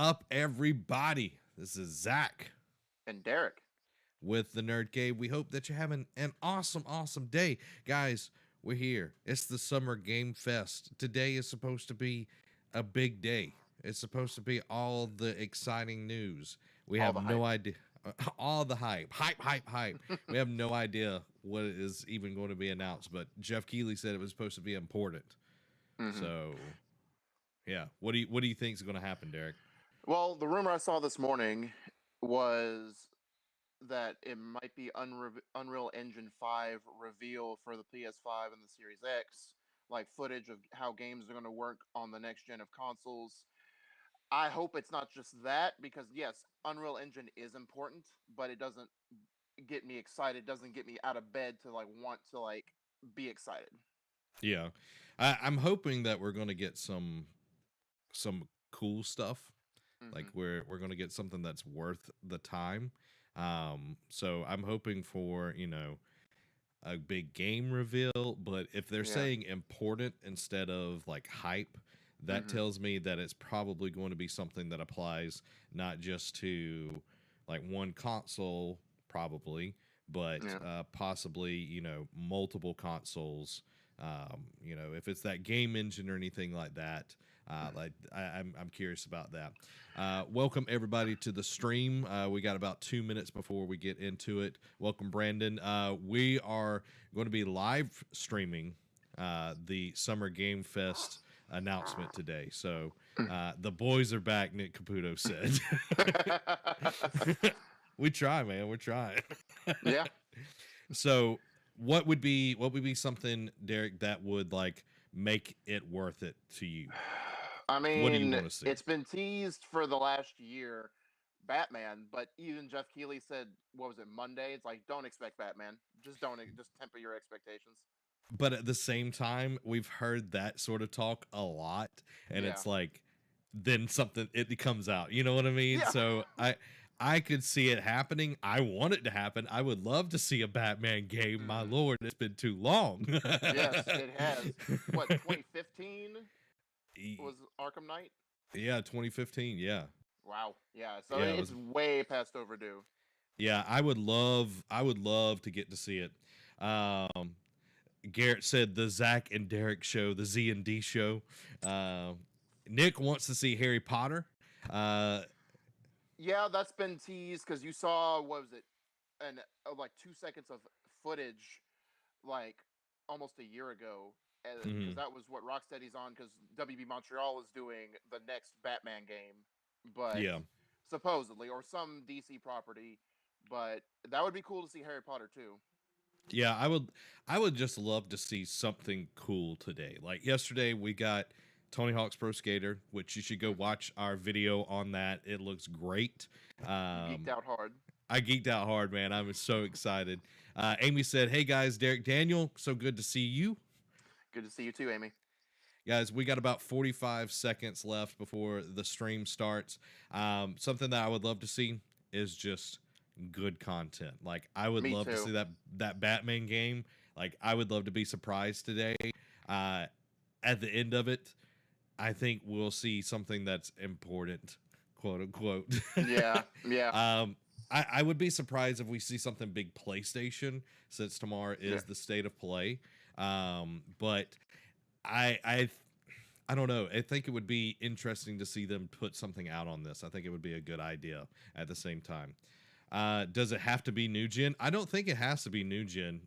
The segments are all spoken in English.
up, everybody? This is Zach And Derek. with the Nerd Cave. We hope that you're having an awesome day. Guys, we're here. It's the Summer Game Fest. Today is supposed to be a big day. It's supposed to be all the exciting news. We All have the no hype. idea. All the hype. We have no idea what is even going to be announced, but Jeff Keighley said it was supposed to be important. So, yeah. What do you think is going to happen, Derek? Well, the rumor I saw this morning was that it might be Unreal Engine 5 reveal for the PS5 and the Series X, like footage of how games are going to work on the next gen of consoles. I hope it's not just that because yes, Unreal Engine is important, but it doesn't get me excited, doesn't get me out of bed to want to be excited. Yeah, I'm hoping that we're going to get some cool stuff. Like we're going to get something that's worth the time. So I'm hoping for a big game reveal. But if they're Yeah. saying important instead of like hype, that tells me that it's probably going to be something that applies not just to like one console, probably, but Yeah. possibly multiple consoles. If it's that game engine or anything like that, I'm curious about that. Welcome everybody to the stream. We got about 2 minutes before we get into it. Welcome, Brandon. We are going to be live streaming the Summer Game Fest announcement today. So the boys are back, Nick Caputo said. We try, man. We're trying. Yeah. So what would be something, Derek, that would like make it worth it to you? I What do you mean, want to see? it's been teased for the last year, Batman, but even Jeff Keighley said, what was it, Monday? It's like, don't expect Batman. Just temper your expectations. But at the same time, we've heard that sort of talk a lot, and Yeah. it's like then something it comes out. You know what I mean? Yeah. So I could see it happening. I want it to happen. I would love to see a Batman game. My lord, it's been too long. Yes, it has. What, 2015 was Arkham Knight? Yeah, 2015. Yeah. Wow. Yeah, so Yeah, it it's was. way past overdue. Yeah, I would love to get to see it. Garrett said the Zach and Derek show, the Z and D show. Nick wants to see Harry Potter. Yeah, that's been teased because you saw, what was it, like 2 seconds of footage like almost a year ago, because that was what Rocksteady's on, because WB Montreal is doing the next Batman game, but Yeah, supposedly, or some DC property, but that would be cool to see Harry Potter too. yeah. I would just love to see something cool today. Like yesterday, we got Tony Hawk's Pro Skater, which you should go watch our video on that. It looks great. Geeked out hard. I geeked out hard, man. I was so excited. Amy said, "Hey guys, Derek Daniel, so good to see you." Good to see you too, Amy. Guys, we got about 45 seconds left before the stream starts. Something that I would love to see is just good content. Like I would Me love to too. see that Batman game. Like I would love to be surprised today. At the end of it, I think we'll see something that's important, quote unquote. Yeah, yeah, I would be surprised if we see something big PlayStation, since tomorrow is yeah. the state of play. But I I don't know. I think it would be interesting to see them put something out on this. I think it would be a good idea at the same time. Does it have to be new gen? I don't think it has to be new gen,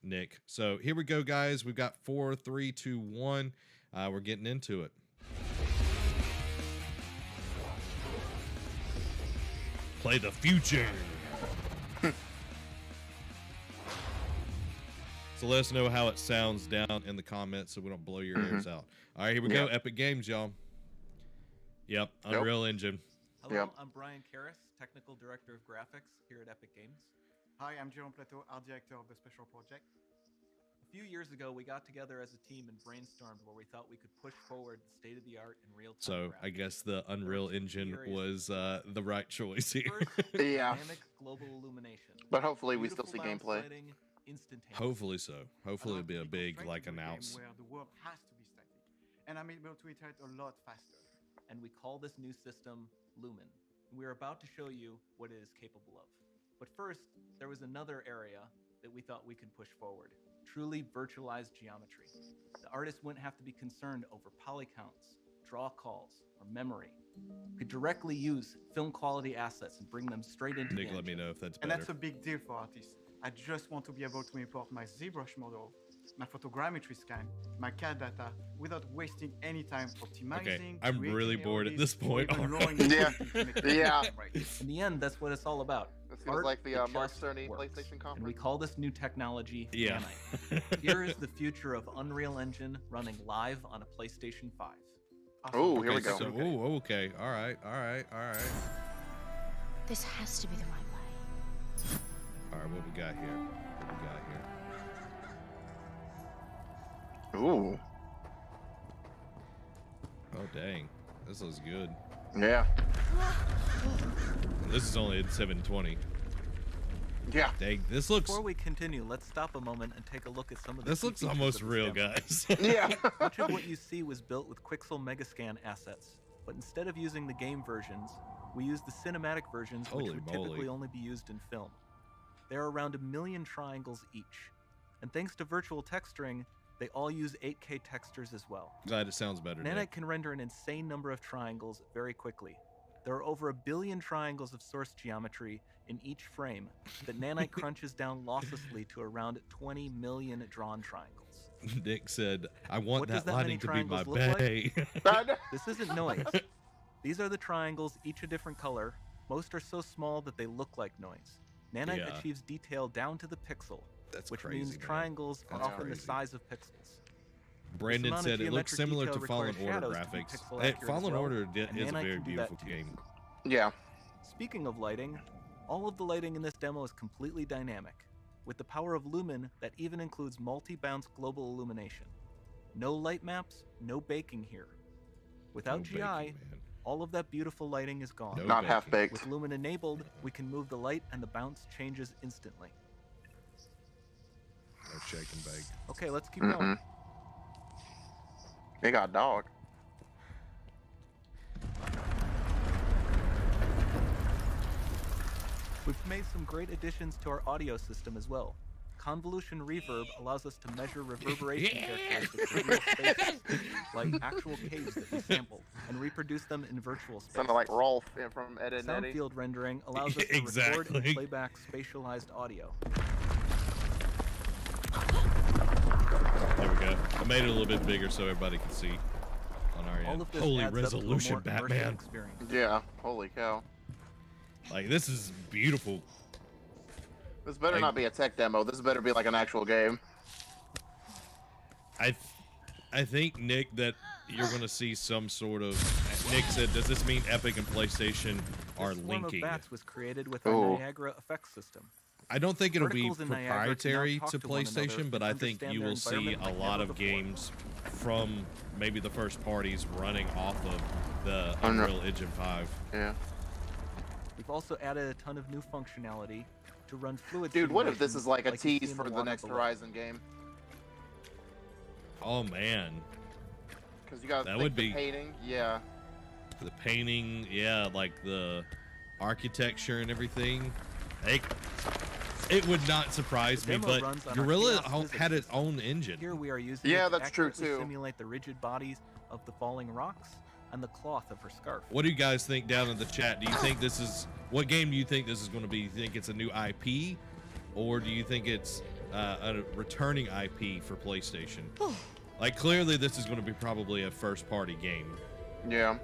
Nick. So here we go, guys. We've got 4, 3, 2, 1. We're getting into it. Play the future. So let us know how it sounds down in the comments so we don't blow your ears out. All right, here we go. Yeah. Epic Games, y'all. Yep, Unreal Engine. Hello, Yep. I'm Brian Karras, Technical Director of Graphics here at Epic Games. Hi, I'm Jerome Plateau, Art Director of the Special Project. A few years ago, we got together as a team and brainstormed where we thought we could push forward the state-of-the-art in real-time So graphics. I guess the Unreal There were two Engine areas was the right choice here. First, Yeah. dynamic global illumination. But hopefully we still Beautiful see gameplay. downslighting, instantaneous. Hopefully so. Hopefully it'll be a Be big constrained like to a game announce. where the world has to be static, and I'm able to iterate a lot faster. and we call this new system Lumen. We are about to show you what it is capable of. But first, there was another area that we thought we could push forward. Truly virtualized geometry. The artist wouldn't have to be concerned over poly counts, draw calls, or memory. Could directly use film quality assets and bring them straight into Nick, the let me engine. know if that's And better. that's a big deal for artists. I just want to be able to import my ZBrush model, my photogrammetry scan, my CAD data without wasting any time optimizing. Okay, I'm creating really bored at AOVs, this or point even already. lowering the Yeah. quality to make it Yeah. right. In the end, that's what it's all about. This feels Art like the that Mark just Cerny works. PlayStation And we conference. call this new technology Yeah. Nanite. Here is the future of Unreal Engine running live on a PlayStation 5. Awesome. Oh, here we Okay, go. so, ooh, okay. All right. This has to be the right way. All right, what we got here? Ooh. Oh, dang. This looks good. Yeah. This is only at 720. Yeah. Dang, this looks... Before we continue, let's stop a moment and take a look at some of the This key looks features almost of this real, demo. guys. Yeah. Much of what you see was built with Quixel Megascan assets, but instead of using the game versions, we used the cinematic versions, which Holy would moly. typically only be used in film. There are around 1 million triangles each, and thanks to virtual texturing, they all use 8K textures as well. Glad it sounds better, Nanite Nick. can render an insane number of triangles very quickly. There are over 1 billion triangles of source geometry in each frame that Nanite crunches down losslessly to around 20 million drawn triangles. Nick said, I want What does that that many lighting to be my triangles look like? bay. I know. This isn't noise. These are the triangles, each a different color. Most are so small that they look like noise. Nanite Yeah. achieves detail down to the pixel, That's which crazy, means man. triangles are That's often the crazy. size of pixels. Brandon amount of said it looks geometric similar detail to Fallen requires Order shadows to be graphics. pixel accurate as Fallen well, Order and is a Nanite very can do that beautiful too. game. Yeah. Speaking of lighting, all of the lighting in this demo is completely dynamic, with the power of Lumen that even includes multi-bounce global illumination. No light maps, no baking here. Without No GI, baking, man. all of that beautiful lighting is gone. No Not baking. half baked. With Lumen enabled, we can move the light and the bounce changes instantly. No shake and bake. Okay, let's keep going. They got a dog. We've made some great additions to our audio system as well. Convolution reverb allows us to measure reverberation characteristics of real spaces, like actual caves that we sampled, and reproduce them in virtual space. Sounded like Rolf from Ed, Ed and Sound Eddie. field rendering allows us to record Exactly. and playback spatialized audio. There we go. I made it a little bit bigger so everybody can see on our All end. of this Holy adds up to a resolution, more immersive Batman. experience. Yeah. Holy cow. Like, this is beautiful. This better Like- not be a tech demo. This better be like an actual game. I think, Nick, that you're going to see some sort of... Nick said, does this mean Epic and PlayStation are This swarm linking? of bats was created with our Ooh. Niagara effects system. I don't think it'll be Particles in Niagara can now proprietary talk to to one another PlayStation, but and I think understand you their will see environment a like lot never of before. games from maybe the first parties running off of the Unreal- Unreal Engine 5. Yeah. We've also added a ton of new functionality to run fluid Dude, what if this simulations is like a you see tease in for the water next below. Horizon game? Oh, man. Because you got That would the be- painting. Yeah. The painting, yeah, like the architecture and everything. It would not surprise The me, demo but runs on our Gorilla Chaos physics had its system. own engine. Here we are using Yeah, it to that's true, accurately too. simulate the rigid bodies of the falling rocks and the cloth of her scarf. What do you guys think down in the chat? Do you think this is... What game do you think this is going to be? You think it's a new IP? Or do you think it's a returning IP for PlayStation? Like, clearly this is going to be probably a first-party game. Yeah.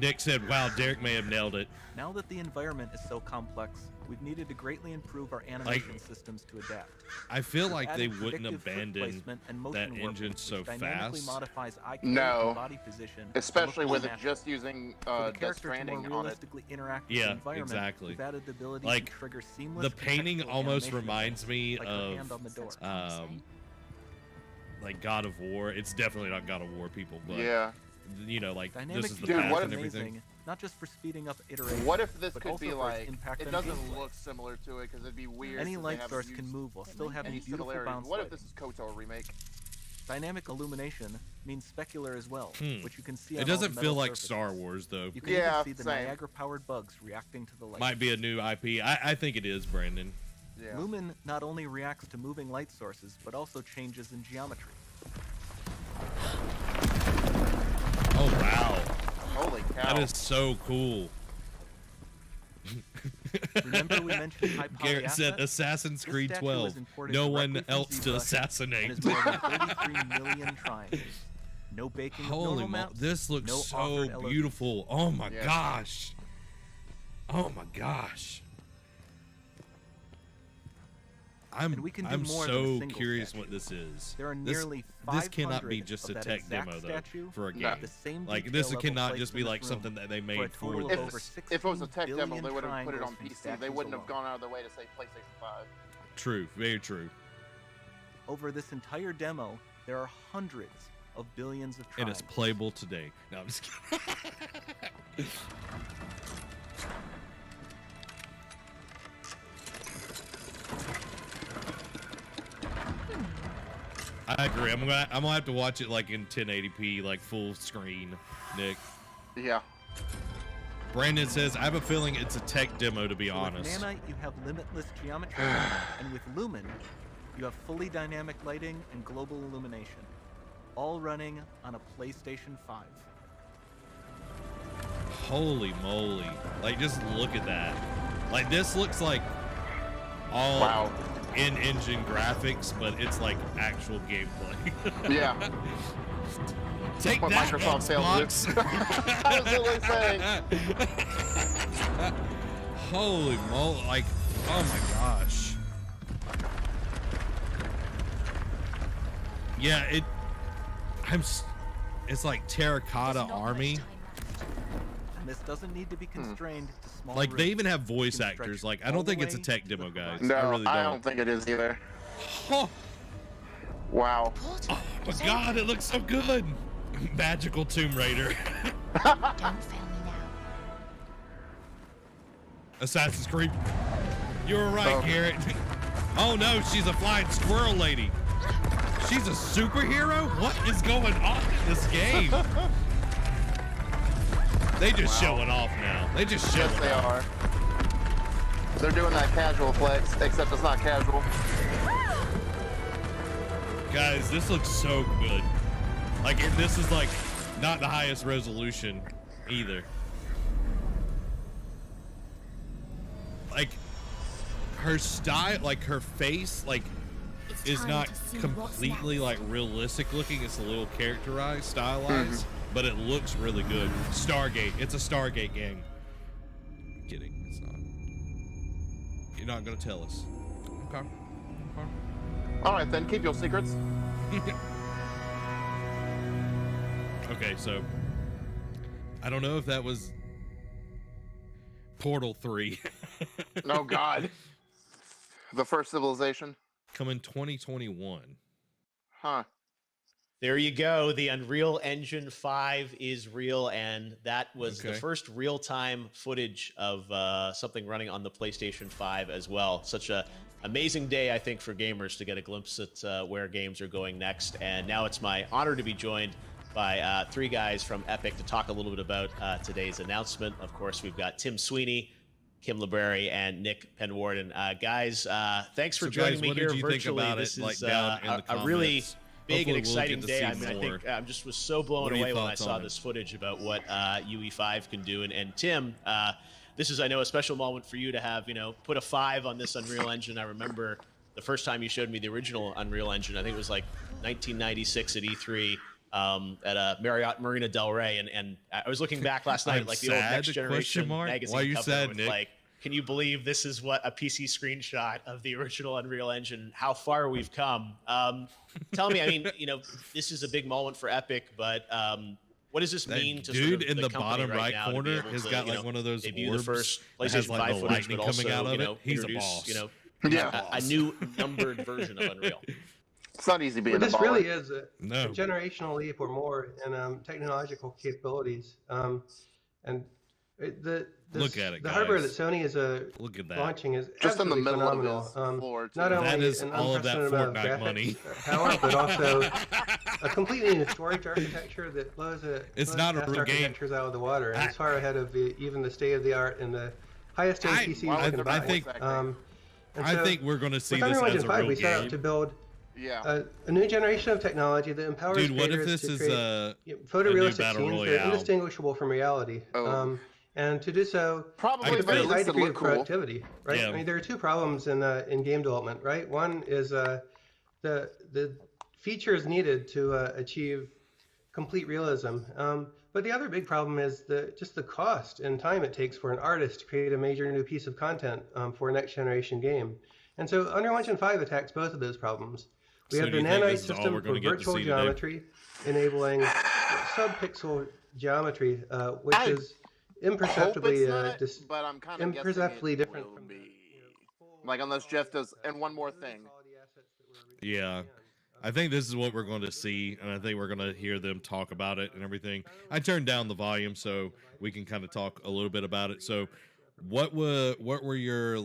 Nick said, wow, Derek may have nailed it. Now that the environment is so complex, we've needed to greatly improve our animation systems to adapt. I feel We've like they added wouldn't predictive foot abandon placement and motion that warping, engine which so dynamically fast. modifies eye No. control and body position, to Especially look with more it natural. just using For the Death character to more Stranding on it. realistically interact with Yeah, the environment, exactly. we've added the ability Like, to trigger seamless The painting contextual almost animation reminds effects, me like her of hand on the door. like God of War. It's definitely not God of War, people, but Yeah. you know, like Dynamic this is the Dude, path what and if- everything. amazing, not just for speeding up iterations. What if this but could also be for its like? impact It on doesn't gameplay. look similar to it because it'd be weird. Any since they light haven't source used can move while still having any beautiful similarities. bounce What if lighting. this is KOTOR remake? Dynamic illumination means specular as well, which you can see on It all doesn't the feel metal like surfaces. Star Wars though. You can Yeah, even see the same. Niagara-powered bugs reacting to the light. Might be a new IP. I think it is, Brandon. Yeah. Lumen not only reacts to moving light sources, but also changes in geometry. Oh wow, Holy cow. that is so cool. Remember we mentioned high poly Garrett said assets? Assassin's This Creed statue 12. was imported No directly one from else to ZBrush and assassinate. is more than 33 million triangles. No baking of Holy normal mo! maps, This looks no so offered LODs. beautiful. Oh my Yeah. gosh. Oh my gosh. And we can do I'm more than a so single curious statue. what this is. There are This- nearly This cannot 500 be just of a that tech exact demo though statue for a No. game. with the same Like detail this level cannot placed just in be this like room something that they for a made total for of this. over If it was a 16 tech demo, they billion would have put it on triangles from PC. They statues wouldn't have alone. gone out of their way to say PlayStation 5. True, very true. Over this entire demo, there are hundreds of billions of And triangles. it's playable today. No, I'm just kidding. I agree. I'm gonna have to watch it like in 1080p, like full screen, Nick. Yeah. Brandon says, I have a feeling it's a tech demo, to be So honest. With Nanite, you have limitless geometry, and with Lumen, you have fully dynamic lighting and global illumination, all running on a PlayStation 5. Holy moly. Like, just look at that. Like, this looks like all Wow. in-engine graphics, but it's like actual gameplay. Yeah. Take What that, Microsoft failed to do. Xbox! I was literally saying. Holy moly. Like, oh my gosh. Yeah, it's like terracotta There's not much army. time left. And this doesn't need to be constrained to small Like, they rooms. even have voice You can actors. stretch Like, I all don't the think it's a way tech to the demo, guys. horizon. No, I really don't. I don't think it is either. Oh, Wow. Portal my is God, open. it looks so good. Magical Tomb Raider. Don't fail me now. Assassin's Creed. You were right, Oh. Garrett. Oh no, she's a flying squirrel lady. She's a superhero? What is going on in this game? They just Wow. showing off now. They just showing Yes, they off. are. They're doing that casual flex, except it's not casual. Guys, this looks so good. Like, this is like not the highest resolution either. Like, her style, like her face, like It's is time not to see what's completely next. like realistic looking. It's a little characterized, stylized, but it looks really good. Stargate. It's a Stargate game. I'm kidding. It's not. You're not gonna tell us. Okay. Okay. All right, then keep your secrets. Okay, so I don't know if that was Portal 3 Oh God. The first civilization. coming 2021. Huh. There you go. The Unreal Engine 5 is real, and that was the Okay. first real-time footage of something running on the PlayStation 5 as well. Such a amazing day, I think, for gamers to get a glimpse at where games are going next. And now it's my honor to be joined by three guys from Epic to talk a little bit about today's announcement. Of course, we've got Tim Sweeney, Kim LeBerry, and Nick Penwarden. Guys, thanks for So, joining guys, me what here did you think virtually. about This it, like, is down in the a really comments? big Hopefully and we'll exciting get to day. see I mean, I think more. I just was so blown What are your away when I thoughts saw on it? this footage about what UE5 can do. And Tim, this is, I know, a special moment for you to have, put a 5 on this Unreal Engine. I remember the first time you showed me the original Unreal Engine. I think it was like 1996 at E3 at a Marriott Marina Del Rey. And I was looking back last night, I'm like the old sad, Next Generation question mark? magazine Why are you cover sad, with Nick? like, can you believe this is what a PC screenshot of the original Unreal Engine, how far we've come? Tell me, I mean, this is a big moment for Epic, but what does this That mean to dude sort of in the company bottom right now to be corner able has to, got like one of those debut orbs the first that has PlayStation like 5 the footage, lightning but coming also, out of it. He's a introduce, boss. Yeah. a new numbered version of Unreal. It's not easy being Well, a this baller. really is a No. generational leap or more in technological capabilities. And Look at it, the hardware that guys. Sony is Look at that. launching is Just in the absolutely middle phenomenal. of his floor, too. Not only That is an all of that unprecedented amount of Fortnite graphics money. power, but also a completely new storage architecture that blows It's not a past real game. architectures out of the water, and it's far ahead of even the state of the art and the highest end PCs you can buy. I think And I so, think we're going to see with this Unreal as Engine a 5, real we set out game. to build Yeah. a new generation of technology that empowers Dude, what if creators this to is create a photorealistic battle scenes that are royale? indistinguishable from reality. Oh. And to do so Probably, with a but very at high least it degree of looked cool. productivity, right? Yeah. I mean, there are two problems in game development, right? One is the features needed to achieve complete realism. But the other big problem is just the cost and time it takes for an artist to create a major new piece of content for a next generation game. And so Unreal Engine 5 attacks both of those problems. We So have do the you think nanite this is all system we're for gonna get to virtual see today? geometry, enabling sub-pixel geometry, which I is Hope imperceptibly it's not, but I'm kind of guessing imperceptibly it different will from the, be. Like, unless Jeff does. And one more thing. Yeah. I think this is what we're going to see, and I think we're going to hear them talk about it and everything. I turned down the volume so we can kind of talk a little bit about it. So, what were your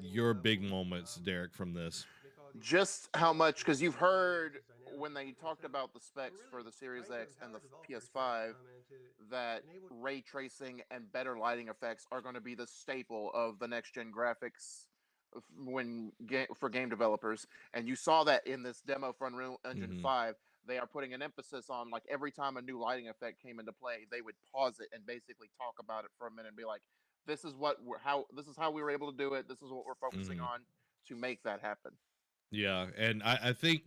your big moments, Derek, from this? Just how much, because you've heard when they talked about the specs for the Series X and the PS5 that ray tracing and better lighting effects are going to be the staple of the next gen graphics for game developers. And you saw that in this demo for Unreal Engine Mhm. 5. They are putting an emphasis on, like, every time a new lighting effect came into play, they would pause it and basically talk about it for a minute and be like, this is how we were able to do it. This is what we're focusing Mhm. on to make that happen. Yeah, and I think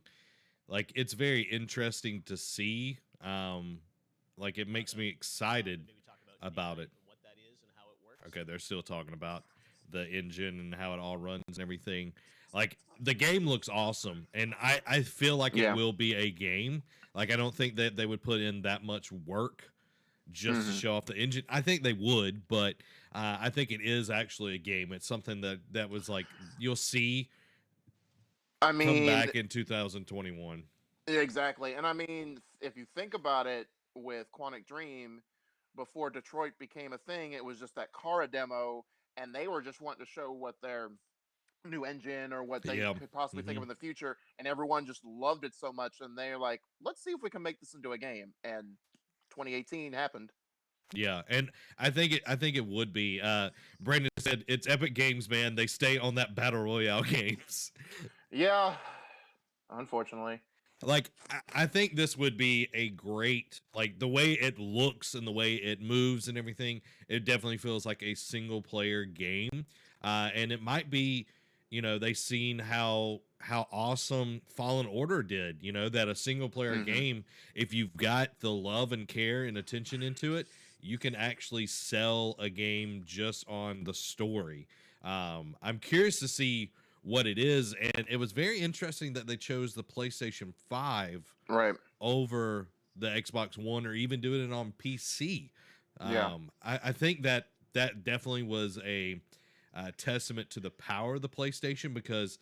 it's very interesting to see. It makes me excited about it. Okay, they're still talking about the engine and how it all runs and everything. Like, the game looks awesome, and I feel like Yeah. it will be a game. Like, I don't think that they would put in that much work just to Mhm. show off the engine. I think they would, but I think it is actually a game. It's something that was like you'll see I come mean, back in 2021. yeah, exactly. And I mean, if you think about it, with Quantic Dream, before Detroit became a thing, it was just that Kara demo, and they were just wanting to show what their new engine or what they Yeah. could possibly think Mhm. of in the future, and everyone just loved it so much, and they're like, let's see if we can make this into a game. And 2018 happened. Yeah, and I think it would be. Brandon said it's Epic Games, man. They stay on that battle royale games. Yeah, unfortunately. Like, I think this would be a great, like, the way it looks and the way it moves and everything. It definitely feels like a single player game, and it might be, they seen how awesome Fallen Order did. That a single player Mhm. game, if you've got the love and care and attention into it, you can actually sell a game just on the story. I'm curious to see what it is, and it was very interesting that they chose the PlayStation 5 Right. over the Xbox One, or even doing it on PC. Yeah. I think that definitely was a testament to the power of the PlayStation, because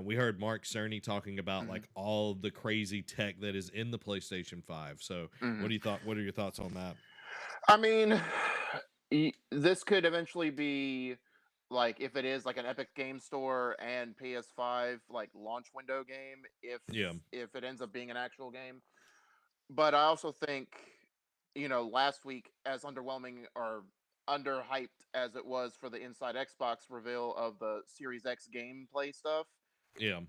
we heard Mark Cerny talking about Mhm. like all the crazy tech that is in the PlayStation 5. So Mhm. what are your thoughts on that? I mean, this could eventually be, like, if it is like an Epic Game Store and PS5 like launch window game, Yeah. if it ends up being an actual game. But I also think, last week, as underwhelming or underhyped as it was for the Inside Xbox reveal of the Series X gameplay stuff, Yeah.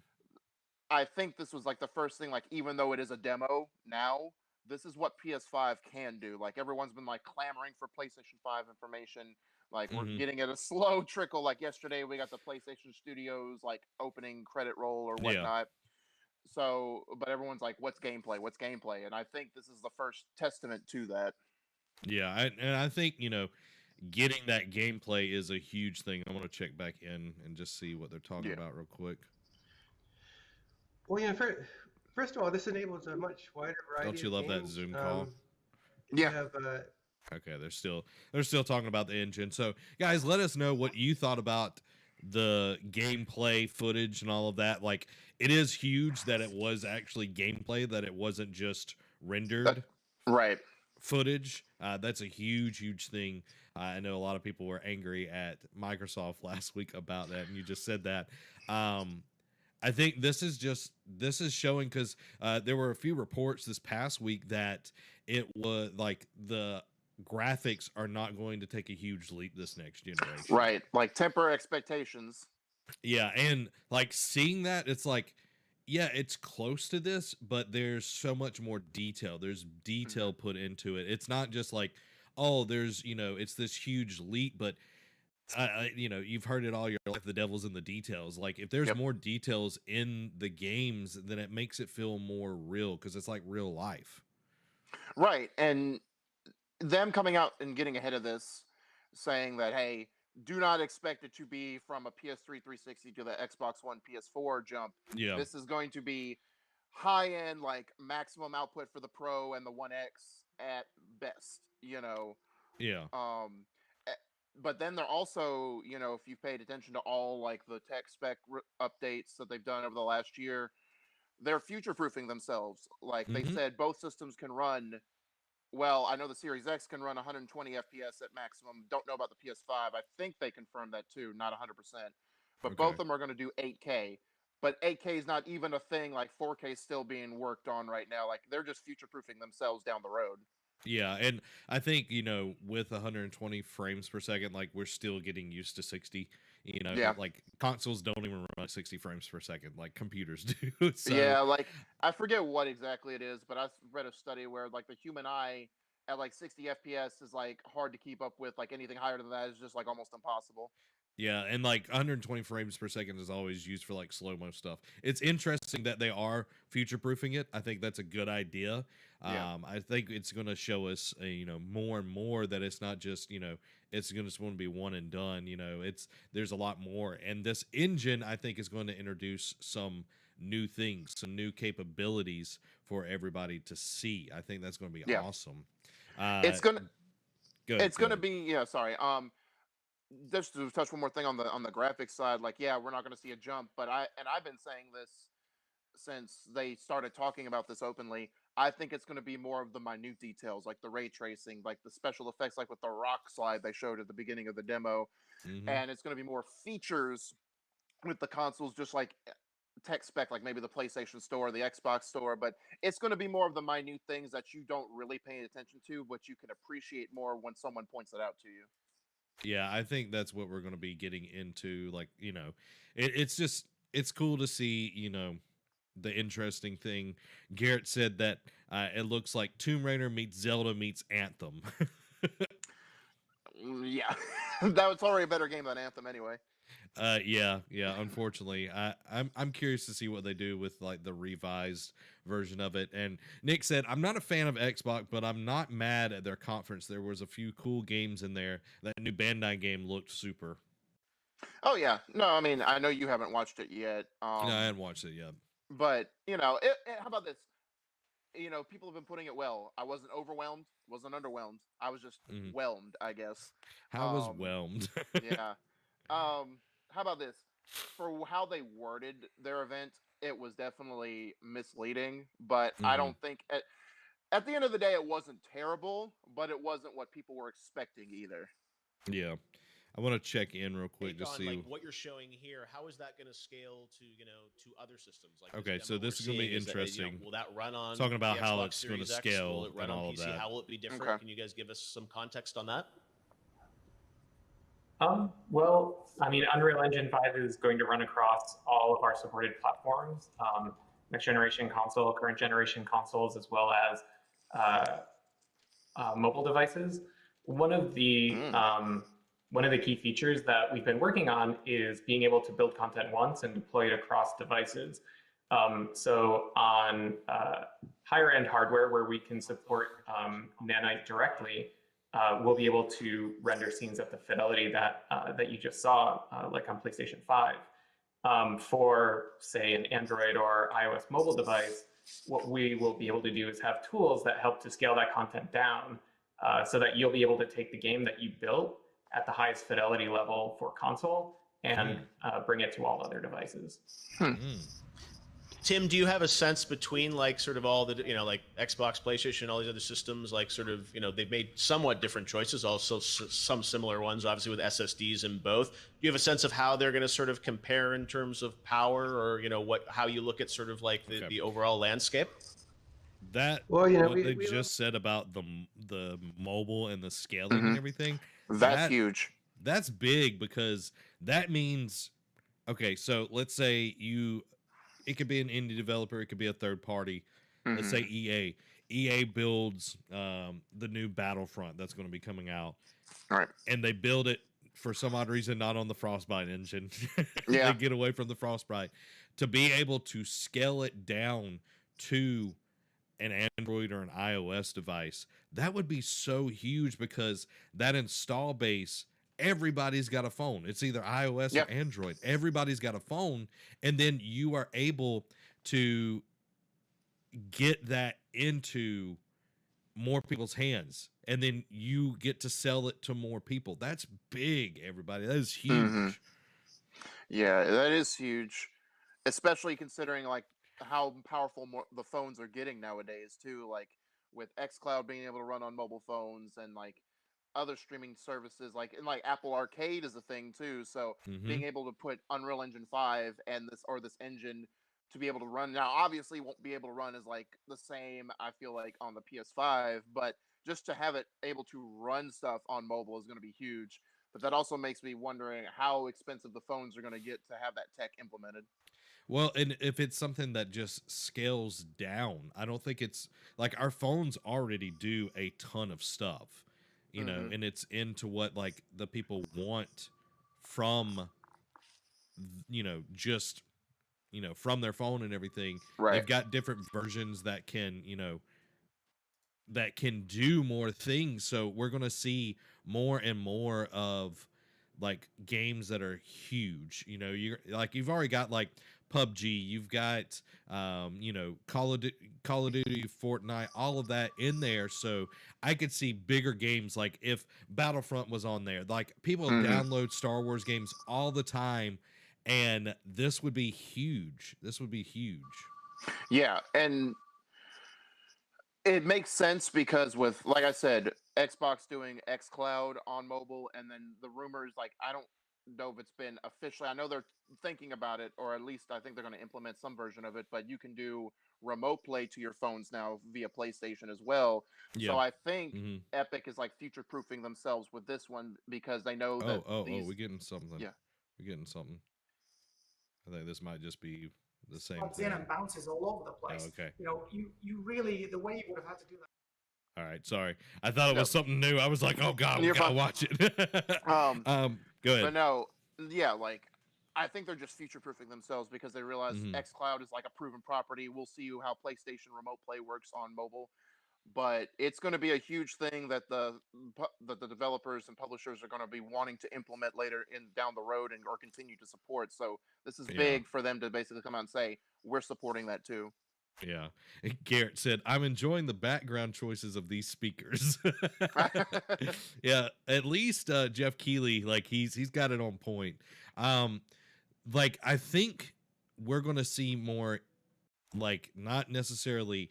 I think this was like the first thing, like, even though it is a demo now, this is what PS5 can do. Like, everyone's been like clamoring for PlayStation 5 information. Like, we're Mhm. getting it a slow trickle. Like, yesterday we got the PlayStation Studios like opening credit roll or Yeah. whatnot. So, but everyone's like, what's gameplay? What's gameplay? And I think this is the first testament to that. Yeah, and I think, getting that gameplay is a huge thing. I want to check back in and just see what they're talking Yeah. about real quick. Well, first of all, this enables a much wider variety. Don't you of love that games. Zoom call? You Yeah. have, Okay, they're still talking about the engine. So, guys, let us know what you thought about the gameplay footage and all of that. Like, it is huge that it was actually gameplay, that it wasn't just rendered Right. footage. That's a huge thing. I know a lot of people were angry at Microsoft last week about that, and you just said that. I think this is showing, because there were a few reports this past week that it was like the graphics are not going to take a huge leap this next generation. Right. Like, temper expectations. Yeah, and like seeing that, it's like, yeah, it's close to this, but there's so much more detail. There's detail put into it. It's not just like, oh, there's, it's this huge leap, but you've heard it all your life. The devil's in the details. Like, if there's more details in the games, then it makes it feel more real, because it's like real life. Right. And them coming out and getting ahead of this, saying that, hey, do not expect it to be from a PS3 360 to the Xbox One PS4 jump. Yeah. This is going to be high end, like maximum output for the Pro and the One X at best, Yeah. But then they're also, if you've paid attention to all like the tech spec updates that they've done over the last year, they're future proofing themselves. Like they said, both systems can run. Well, I know the Series X can run 120 FPS at maximum. Don't know about the PS5. I think they confirmed that too, not 100%. But both of them are going to do 8K. But 8K is not even a thing. Like 4K is still being worked on right now. Like they're just future proofing themselves down the road. Yeah, and I think, with 120 frames per second, like we're still getting used to 60. Like consoles don't even run 60 frames per second like computers do. So. Yeah, like I forget what exactly it is, but I read a study where like the human eye at like 60 FPS is like hard to keep up with. Like anything higher than that is just like almost impossible. Yeah, and like 120 frames per second is always used for like slow-mo stuff. It's interesting that they are future-proofing it. I think that's a good idea. I think it's going to show us, more and more that it's not just, it's going to be one and done. There's a lot more. And this engine, I think, is going to introduce some new things, some new capabilities for everybody to see. I think that's going to be awesome. It's going to be, sorry. Just to touch one more thing on the graphics side, like, yeah, we're not going to see a jump, but I've been saying this since they started talking about this openly. I think it's going to be more of the minute details, like the ray tracing, like the special effects, like with the rock slide they showed at the beginning of the demo. And it's going to be more features with the consoles, just like tech spec, like maybe the PlayStation Store, the Xbox Store, but it's going to be more of the minute things that you don't really pay attention to, but you can appreciate more when someone points it out to you. Yeah, I think that's what we're going to be getting into. Like, it's cool to see, the interesting thing. Garrett said that it looks like Tomb Raider meets Zelda meets Anthem. Yeah, that was already a better game than Anthem anyway. Yeah. Unfortunately, I'm curious to see what they do with like the revised version of it. And Nick said, "I'm not a fan of Xbox, but I'm not mad at their conference. There was a few cool games in there. That new Bandai game looked super." Oh yeah, no, I mean I know you haven't watched it yet. No, I haven't watched it yet. But how about this? People have been putting it well. I wasn't overwhelmed, wasn't underwhelmed. I was just whelmed, I guess. How was whelmed? Yeah. How about this? For how they worded their event, it was definitely misleading. But I don't think at the end of the day, it wasn't terrible, but it wasn't what people were expecting either. Yeah. I want to check in real quick to see like what you're showing here. How is that going to scale to to other systems? Like okay, so this is going to be interesting. Will that run on? Talking about the how Xbox it's going to Series X? scale Will it run and on all PC? of that. How will it be different? Okay. Can you guys give us some context on that? Well, I mean, Unreal Engine 5 is going to run across all of our supported platforms, next generation console, current generation consoles, as well as mobile devices. One of the key features that we've been working on is being able to build content once and deploy it across devices. So on higher end hardware where we can support Nanite directly, we'll be able to render scenes at the fidelity that you just saw, like on PlayStation 5. For say an Android or iOS mobile device, what we will be able to do is have tools that help to scale that content down so that you'll be able to take the game that you built at the highest fidelity level for console and bring it to all other devices. Tim, do you have a sense between like sort of all the, like Xbox, PlayStation, all these other systems, like sort of, they've made somewhat different choices, also some similar ones, obviously with SSDs in both. Do you have a sense of how they're going to sort of compare in terms of power, or, how you look at sort of like the overall landscape? That Well, what they just said about the mobile and the scaling and everything. That's huge. That's big, because that means, okay, so let's say it could be an indie developer, it could be a third party. Let's say EA. EA builds the new Battlefront that's going to be coming out. All right. And they build it for some odd reason not on the Frostbite engine. Yeah. They get away from the Frostbite to be able to scale it down to an Android or an iOS device. That would be so huge, because that install base, everybody's got a phone. It's either iOS or Android. Everybody's got a phone, and then you are able to get that into more people's hands, and then you get to sell it to more people. That's big, everybody. That is huge. Yeah, that is huge, especially considering like how powerful the phones are getting nowadays too, like with xCloud being able to run on mobile phones, and like other streaming services, like Apple Arcade is a thing too. So being able to put Unreal Engine 5 and this engine to be able to run, now obviously won't be able to run as like the same, I feel like, on the PS5, but just to have it able to run stuff on mobile is going to be huge. But that also makes me wondering how expensive the phones are going to get to have that tech implemented. Well, and if it's something that just scales down, I don't think it's like, our phones already do a ton of stuff, and it's into what like the people want from, just, from their phone and everything. Right. They've got different versions that can, that can do more things. So we're going to see more and more of like games that are huge. You've already got like PUBG, you've got Call of Duty, Fortnite, all of that in there. So I could see bigger games, like if Battlefront was on there. Like people download Star Wars games all the time, and this would be huge. Yeah, and it makes sense because with, like I said, Xbox doing xCloud on mobile, and then the rumors, like, I don't know if it's been officially, I know they're thinking about it, or at least I think they're going to implement some version of it, but you can do remote play to your phones now via PlayStation as well. So I think Epic is like future proofing themselves with this one, because they know that we're getting something. Yeah. We're getting something. I think this might just be the same Plugs thing. in and bounces all over the place. Oh, okay. You really, the way you would have had to do that. All right, sorry. I thought it was something new. I was like, oh god, we You're gotta fine. watch it. Go ahead. But no, yeah, like I think they're just future proofing themselves, because they realize xCloud is like a proven property. We'll see how PlayStation Remote Play works on mobile, but it's going to be a huge thing that the developers and publishers are going to be wanting to implement later down the road, or continue to support. So this is big for them to basically come out and say, we're supporting that too. Yeah. Garrett said, I'm enjoying the background choices of these speakers. Yeah, at least Jeff Keighley, like he's got it on point. Like I think we're gonna see more, like, not necessarily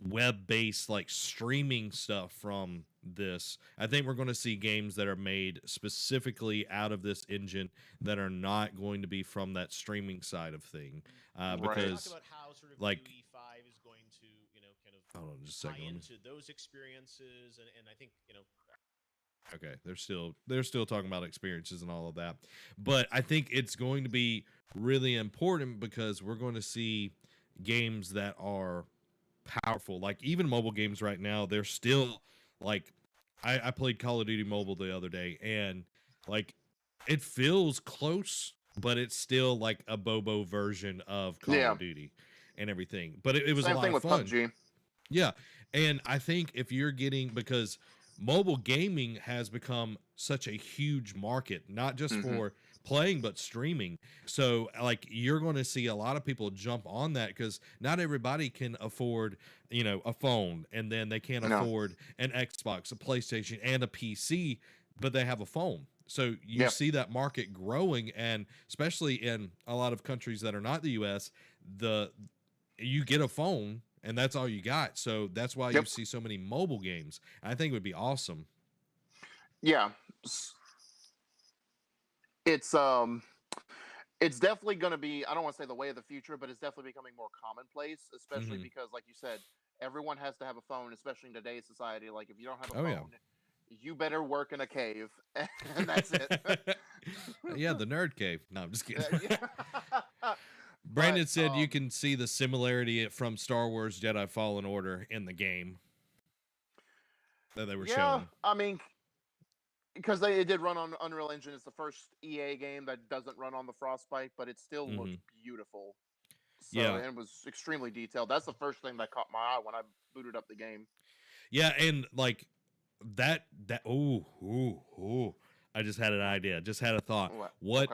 web-based like streaming stuff from this. I think we're going to see games that are made specifically out of this engine that are not going to be from that streaming side of thing, because Talk about how sort of like UE 5 is going to, kind of hold on just a tie second. into those experiences, and I think, Okay, they're still talking about experiences and all of that, but I think it's going to be really important, because we're going to see games that are powerful. Like even mobile games right now, they're still like, I played Call of Duty Mobile the other day, and like it feels close, but it's still like a Bobo version of Call of Duty and everything. But it was Same a lot thing of with fun. PUBG. Yeah, and I think if you're getting, because mobile gaming has become such a huge market, not just for playing, but streaming. So like you're going to see a lot of people jump on that, because not everybody can afford, a phone, and then they can't afford an Xbox, a PlayStation, and a PC, but they have a phone. So you see that market growing, and especially in a lot of countries that are not the US, you get a phone and that's all you got. So that's why you Yep. see so many mobile games. I think it would be awesome. Yeah. It's definitely going to be, I don't want to say the way of the future, but it's definitely becoming more commonplace, especially Mhm. because, like you said, everyone has to have a phone, especially in today's society. Like, if you don't have a Oh, yeah. phone, you better work in a cave, and that's it. Yeah, the nerd cave. No, I'm just kidding. Yeah. Brandon But, said you can see the similarity from Star Wars Jedi Fallen Order in the game that they were yeah, showing. I mean, because it did run on Unreal Engine. It's the first EA game that doesn't run on the Frostbite, but it still looks beautiful. So, Yeah. and it was extremely detailed. That's the first thing that caught my eye when I booted up the game. Yeah, and like that ooh. I just had an idea. Just had a thought. What?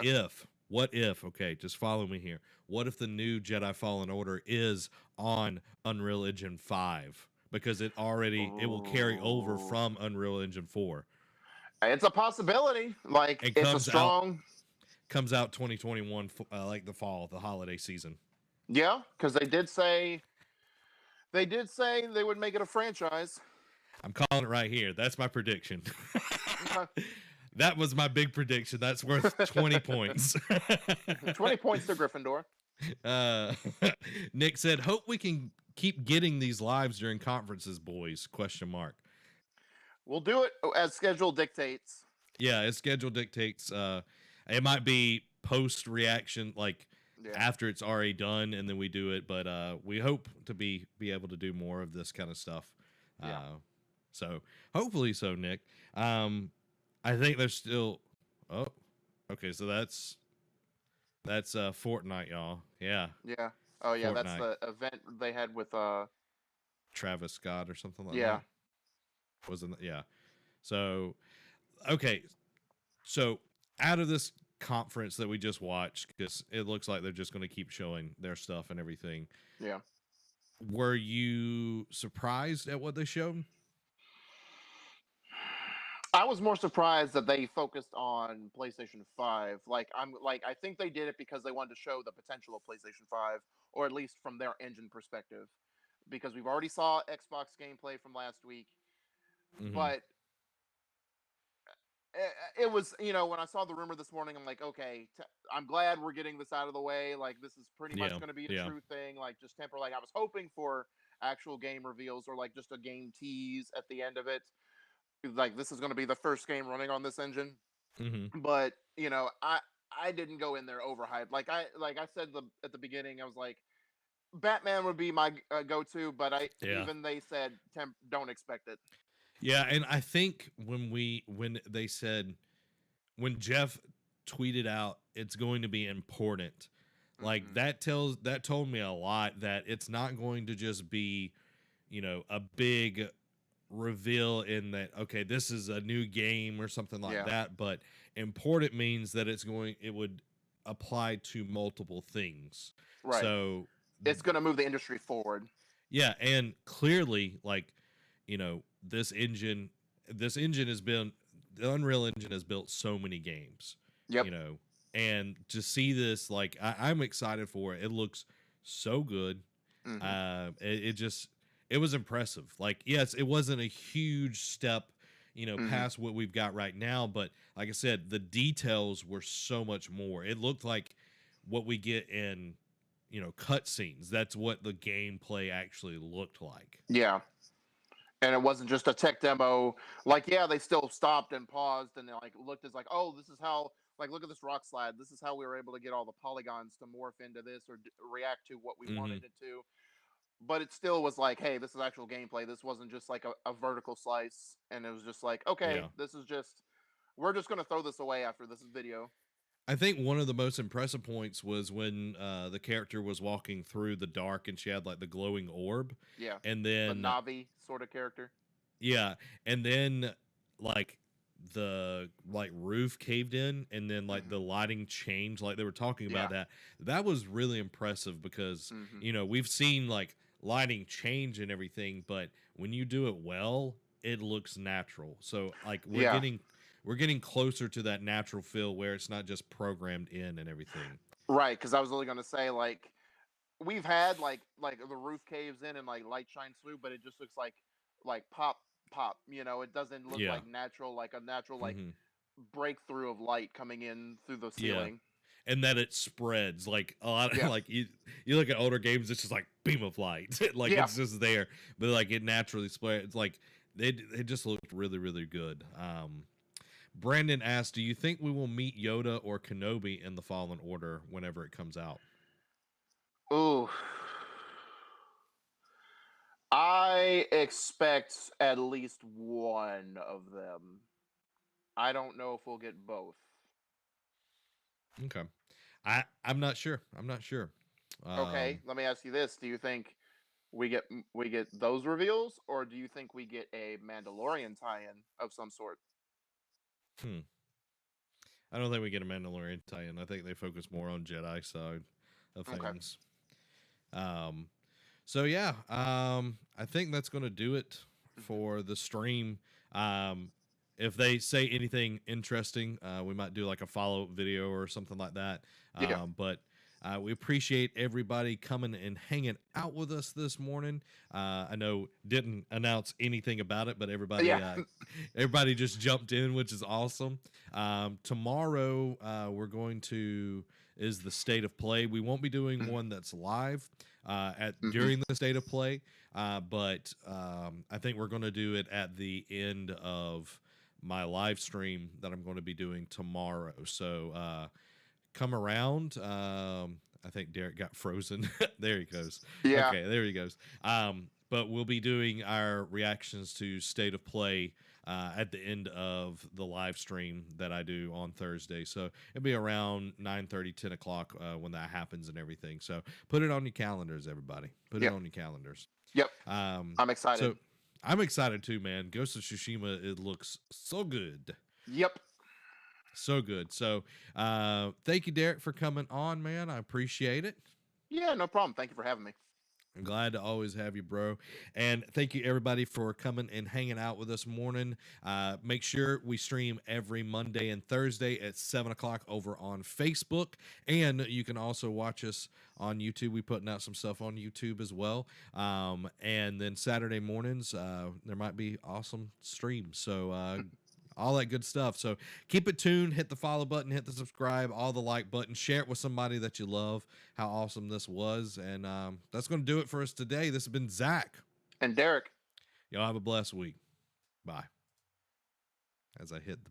What if, okay, just follow me here. What if the new Jedi Fallen Order is on Unreal Engine 5? Because it will carry over Ooh. from Unreal Engine 4. It's a possibility. Like, It it's a comes strong. Comes out 2021, like the fall, the holiday season. Yeah, because they did say they would make it a franchise. I'm calling it right here. That's my prediction. Okay. That was my big prediction. That's worth 20 points. 20 points to Gryffindor. Nick said, "Hope we can keep getting these lives during conferences, boys?" Question mark. We'll do it as schedule dictates. Yeah, as schedule dictates. It might be post reaction, like after it's already done, and then we do it. But we hope to be able to do more of this kind of stuff. Yeah. So hopefully, so Nick. I think there's still. Oh, okay. So that's Fortnite, y'all. Yeah. Yeah. Oh yeah, that's Fortnite. the event they had with Travis Scott or something like yeah. that. Wasn't yeah. So okay. So out of this conference that we just watched, because it looks like they're just going to keep showing their stuff and everything. Yeah. Were you surprised at what they showed? I was more surprised that they focused on PlayStation 5. I think they did it because they wanted to show the potential of PlayStation 5, or at least from their engine perspective. Because we've already saw Xbox gameplay from last week, but it was, when I saw the rumor this morning, I'm like, okay, I'm glad we're getting this out of the way. Like, this is pretty much going to be a true thing. Like, just temper. Like, I was hoping for actual game reveals or like just a game tease at the end of it. Like, this is going to be the first game running on this engine. But I didn't go in there overhyped. Like I said at the beginning, I was like, Batman would be my go-to, but even they said don't expect it. Yeah, and I think when Jeff tweeted out it's going to be important, like that told me a lot that it's not going to just be, a big reveal in that, okay, this is a new game or something like that, but important means that it would apply to multiple things. Right. So it's going to move the industry forward. Yeah, and clearly, like, this engine has been, the Unreal Engine has built so many games. Yep. And to see this, like, I'm excited for it. It looks so good. It was impressive. Like, yes, it wasn't a huge step, past what we've got right now, but like I said, the details were so much more. It looked like what we get in, cutscenes. That's what the gameplay actually looked like. Yeah. And it wasn't just a tech demo. Like, yeah, they still stopped and paused and they looked as like, oh, this is how, look at this rock slide. This is how we were able to get all the polygons to morph into this or react to what we wanted it to. But it still was like, hey, this is actual gameplay. This wasn't just like a vertical slice. And it was just like, okay, we're just going to throw this away after this video. I think one of the most impressive points was when the character was walking through the dark and she had like the glowing orb. Yeah. And then the Navi sort of character. Yeah. And then like the roof caved in and then like the lighting changed. Like they were talking about that. That was really impressive because, we've seen like lighting change and everything, but when you do it well, it looks natural. So like we're getting closer to that natural feel where it's not just programmed in and everything. Right, because I was only going to say, like, we've had like the roof caves in and like light shines through, but it just looks like pop. You know, it doesn't look Yeah. like natural, like a natural like Mhm. breakthrough of light coming in through the Yeah. ceiling. And that it spreads like a lot of Yeah. like you look at older games, it's just like beam of light. Like Yeah. it's just there, but like it naturally spreads. It's like it just looked really, really good. Brandon asked, do you think we will meet Yoda or Kenobi in the Fallen Order whenever it comes out? Ooh. I expect at least one of them. I don't know if we'll get both. Okay. I'm not sure. I'm not sure. Okay, let me ask you this: do you think we get those reveals, or do you think we get a Mandalorian tie-in of some sort? I don't think we get a Mandalorian tie-in. I think they focus more on Jedi side of Okay. things. So yeah, I think that's going to do it for the stream. If they say anything interesting, we might do like a follow-up video or something like that. Yeah. But we appreciate everybody coming and hanging out with us this morning. I know didn't announce anything about it, but everybody Yeah. everybody just jumped in, which is awesome. Tomorrow we're going to is the state of play. We won't be doing one that's live during the state of play, but I think we're going to do it at the end of my live stream that I'm going to be doing tomorrow. So come around. I think Derek got frozen. There he goes. Yeah. Okay, there he goes. But we'll be doing our reactions to state of play at the end of the live stream that I do on Thursday. So it'll be around 9:30, 10 o'clock when that happens and everything. So put it on your calendars, everybody. Put it on your calendars. Yep. I'm excited. So I'm excited too, man. Ghost of Tsushima, it looks so good. Yep. So good. So thank you, Derek, for coming on, man. I appreciate it. Yeah, no problem. Thank you for having me. I'm glad to always have you, bro. And thank you, everybody, for coming and hanging out with us morning. Make sure we stream every Monday and Thursday at 7 o'clock over on Facebook. And you can also watch us on YouTube. We're putting out some stuff on YouTube as well. And then Saturday mornings, there might be awesome streams. So all that good stuff. So keep it tuned, hit the follow button, hit the subscribe, all the like button, share it with somebody that you love, how awesome this was. And that's going to do it for us today. This has been Zach. And Derek. Y'all have a blessed week. Bye. As I hit the